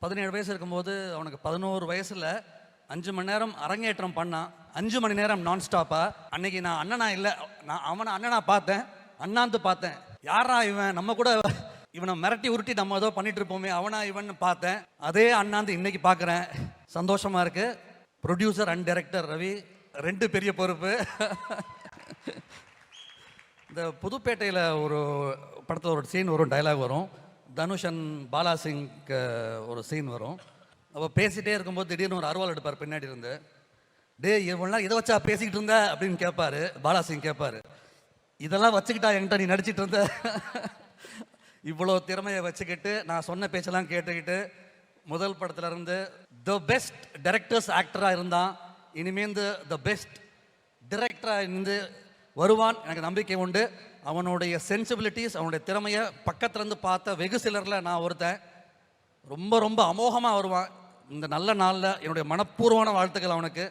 17 வயசு இருக்கும்போது அவனுக்கு 11 வயசுல 5 மணி நேரம் அரங்கேற்றம் பண்ணான். 5 மணி நேரம் நான் ஸ்டாப்பா. அன்னைக்கு நான் அண்ணனா இல்லை, நான் அவனை அண்ணனா பார்த்தேன், அண்ணாந்து பார்த்தேன். யாரா இவன், நம்ம கூட இவனை மிரட்டி உருட்டி நம்ம ஏதோ பண்ணிட்டு இருப்போமே, அவனா இவன் பார்த்தேன். அதே அண்ணாந்து இன்னைக்கு பார்க்குறேன். சந்தோஷமா இருக்கு. ப்ரொடியூசர் அண்ட் டைரக்டர் ரவி 2 பெரிய பொறுப்பு. இந்த புதுப்பேட்டையில் ஒரு படத்தில் ஒரு சீன் வரும், டைலாக் வரும். தனுஷ் அண்ட் பாலா சிங்க்கு ஒரு சீன் வரும். அப்போ பேசிகிட்டே இருக்கும்போது திடீர்னு ஒரு அருவாள் எடுப்பார் பின்னாடி இருந்து. டே இவெல்லாம் இதை வச்சா பேசிக்கிட்டு இருந்த அப்படின்னு கேட்பாரு. பாலா சிங் கேட்பாரு, இதெல்லாம் வச்சுக்கிட்டா என்கிட்ட நீ நடிச்சிட்டு இருந்த? இவ்வளோ திறமையை வச்சுக்கிட்டு நான் சொன்ன பேச்செல்லாம் கேட்டுக்கிட்டு முதல் படத்துல இருந்து த பெஸ்ட் டைரக்டர்ஸ் ஆக்டராக இருந்தான். இனிமேந்து த பெஸ்ட் டிரெக்டராக இருந்து வருவான், எனக்கு நம்பிக்கை உண்டு. அவனுடைய சென்சிபிலிட்டிஸ், அவனுடைய திறமையை பக்கத்துலேருந்து பார்த்த வெகு சிலரில் நான் ஒருத்தன். ரொம்ப ரொம்ப அமோகமாக வருவான். இந்த நல்ல நாளில் என்னுடைய மனப்பூர்வமான வாழ்த்துக்கள் அவனுக்கு.